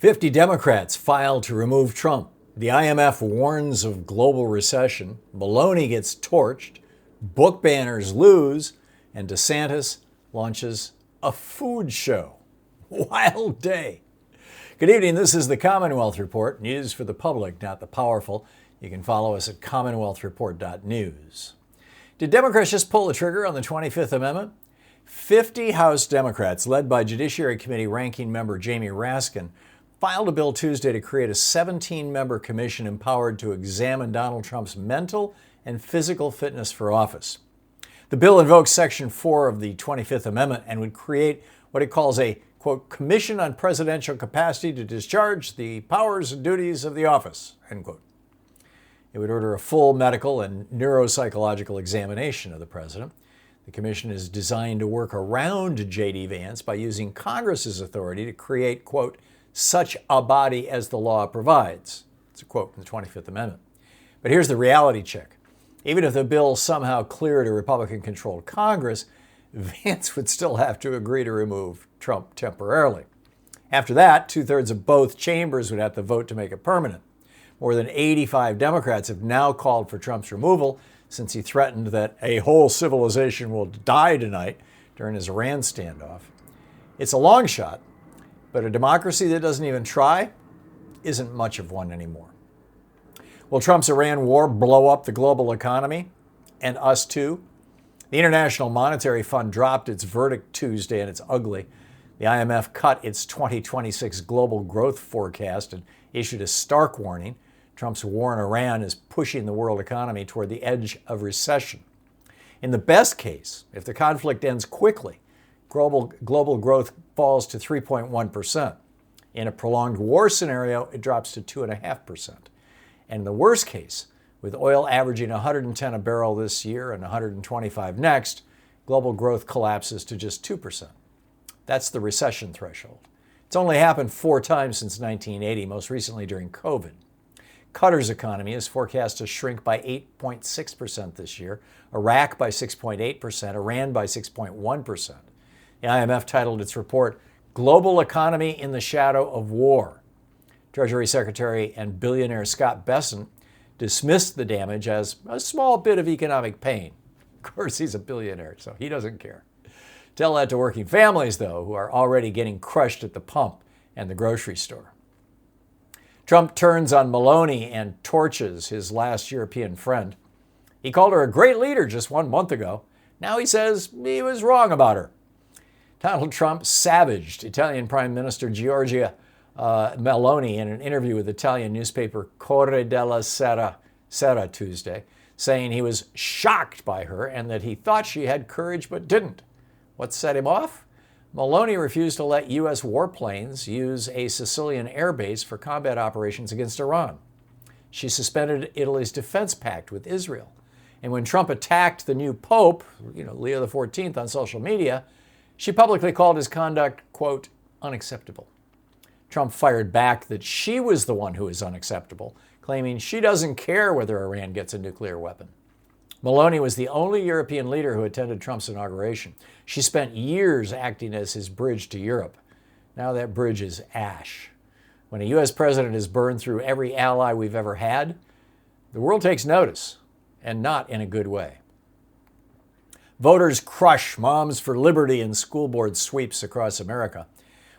50 Democrats filed to remove Trump. The IMF warns of global recession. Maloney gets torched. Book banners lose. And DeSantis launches a food show. Wild day. Good evening. This is the Commonwealth Report. News for the public, not the powerful. You can follow us at commonwealthreport.news. Did Democrats just pull the trigger on the 25th Amendment? 50 House Democrats, led by Judiciary Committee ranking member Jamie Raskin, filed a bill Tuesday to create a 17-member commission empowered to examine Donald Trump's mental and physical fitness for office. The bill invokes Section 4 of the 25th Amendment and would create what it calls a, quote, commission on presidential capacity to discharge the powers and duties of the office, end quote. It would order a full medical and neuropsychological examination of the president. The commission is designed to work around J.D. Vance by using Congress's authority to create, quote, such a body as the law provides. It's a quote from the 25th Amendment. But here's the reality check. Even if the bill somehow cleared a Republican-controlled Congress, Vance would still have to agree to remove Trump temporarily. After that, two-thirds of both chambers would have to vote to make it permanent. More than 85 Democrats have now called for Trump's removal since he threatened that a whole civilization will die tonight during his Iran standoff. It's a long shot, but a democracy that doesn't even try isn't much of one anymore. Will Trump's Iran war blow up the global economy and us too? The International Monetary Fund dropped its verdict Tuesday, and it's ugly. The IMF cut its 2026 global growth forecast and issued a stark warning. Trump's war in Iran is pushing the world economy toward the edge of recession. In the best case, if the conflict ends quickly, global growth falls to 3.1%. In a prolonged war scenario, it drops to 2.5%. And in the worst case, with oil averaging 110 a barrel this year and 125 next, global growth collapses to just 2%. That's the recession threshold. It's only happened 4 times since 1980, most recently during COVID. Qatar's economy is forecast to shrink by 8.6% this year, Iraq by 6.8%, Iran by 6.1%. The IMF titled its report, Global Economy in the Shadow of War. Treasury Secretary and billionaire Scott Bessent dismissed the damage as a small bit of economic pain. Of course, he's a billionaire, so he doesn't care. Tell that to working families, though, who are already getting crushed at the pump and the grocery store. Trump turns on Maloney and torches his last European friend. He called her a great leader just 1 month ago. Now he says he was wrong about her. Donald Trump savaged Italian Prime Minister Giorgia Meloni in an interview with Italian newspaper Corriere della Sera Tuesday, saying he was shocked by her and that he thought she had courage but didn't. What set him off? Meloni refused to let U.S. warplanes use a Sicilian airbase for combat operations against Iran. She suspended Italy's defense pact with Israel. And when Trump attacked the new Pope, Leo XIV, on social media, she publicly called his conduct, quote, unacceptable. Trump fired back that she was the one who is unacceptable, claiming she doesn't care whether Iran gets a nuclear weapon. Meloni was the only European leader who attended Trump's inauguration. She spent years acting as his bridge to Europe. Now that bridge is ash. When a U.S. president has burned through every ally we've ever had, the world takes notice, and not in a good way. Voters crush Moms for Liberty in school board sweeps across America.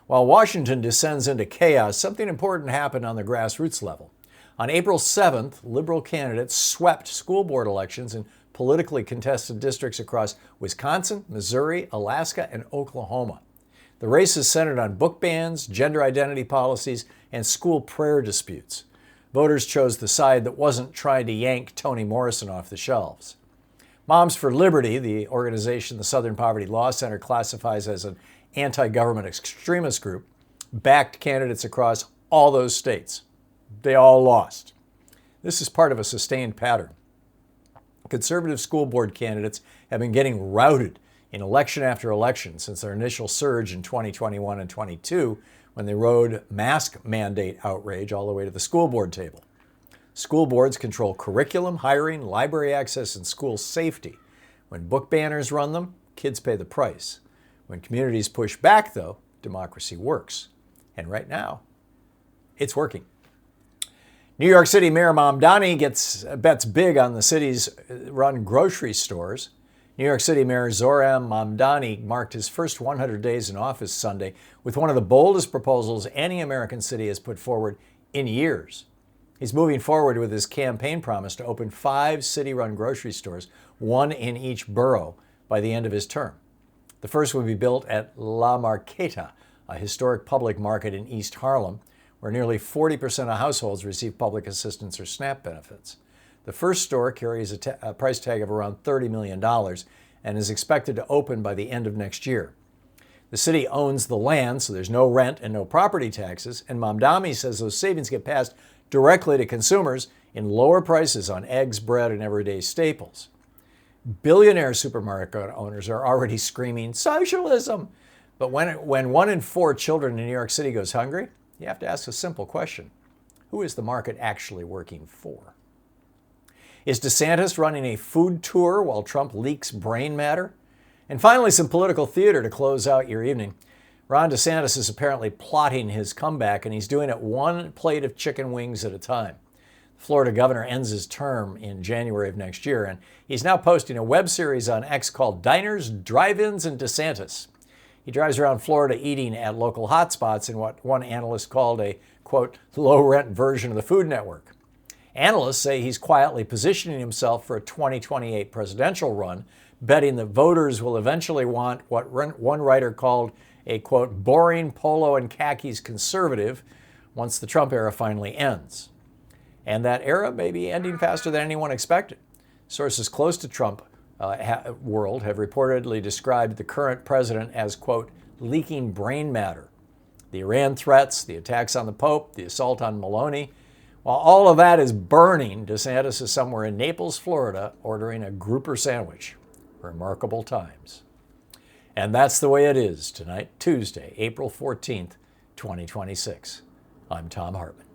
While Washington descends into chaos, something important happened on the grassroots level. On April 7th, liberal candidates swept school board elections in politically contested districts across Wisconsin, Missouri, Alaska, and Oklahoma. The races centered on book bans, gender identity policies, and school prayer disputes. Voters chose the side that wasn't trying to yank Toni Morrison off the shelves. Moms for Liberty, the organization the Southern Poverty Law Center classifies as an anti-government extremist group, backed candidates across all those states. They all lost. This is part of a sustained pattern. Conservative school board candidates have been getting routed in election after election since their initial surge in 2021 and 22, when they rode mask mandate outrage all the way to the school board table. School boards control curriculum, hiring, library access, and school safety. When book banners run them, kids pay the price. When communities push back, though, democracy works. And right now, It's working. New York City Mayor Mamdani bets big on the city's run grocery stores. New York City Mayor Zohran Mamdani marked his first 100 days in office Sunday with one of the boldest proposals any American city has put forward in years. He's moving forward with his campaign promise to open 5 city-run grocery stores, 1 in each borough, by the end of his term. The first will be built at La Marqueta, a historic public market in East Harlem, where nearly 40% of households receive public assistance or SNAP benefits. The first store carries a price tag of around $30 million and is expected to open by the end of next year. The city owns the land, so there's no rent and no property taxes, and Mamdani says those savings get passed directly to consumers in lower prices on eggs, bread, and everyday staples. Billionaire supermarket owners are already screaming, socialism! But when 1 in 4 children in New York City goes hungry, you have to ask a simple question. Who is the market actually working for? Is DeSantis running a food tour while Trump leaks brain matter? And finally, some political theater to close out your evening. Ron DeSantis is apparently plotting his comeback, and he's doing it 1 plate of chicken wings at a time. The Florida governor ends his term in January of next year, and he's now posting a web series on X called Diners, Drive-Ins, and DeSantis. He drives around Florida eating at local hotspots in what one analyst called a, quote, low-rent version of the Food Network. Analysts say he's quietly positioning himself for a 2028 presidential run, betting that voters will eventually want what one writer called a, quote, boring polo and khakis conservative once the Trump era finally ends. And that era may be ending faster than anyone expected. Sources close to Trump world have reportedly described the current president as, quote, leaking brain matter. The Iran threats, the attacks on the Pope, the assault on Maloney. While all of that is burning, DeSantis is somewhere in Naples, Florida, ordering a grouper sandwich. Remarkable times. And that's the way it is tonight, Tuesday, April 14th, 2026. I'm Thom Hartmann.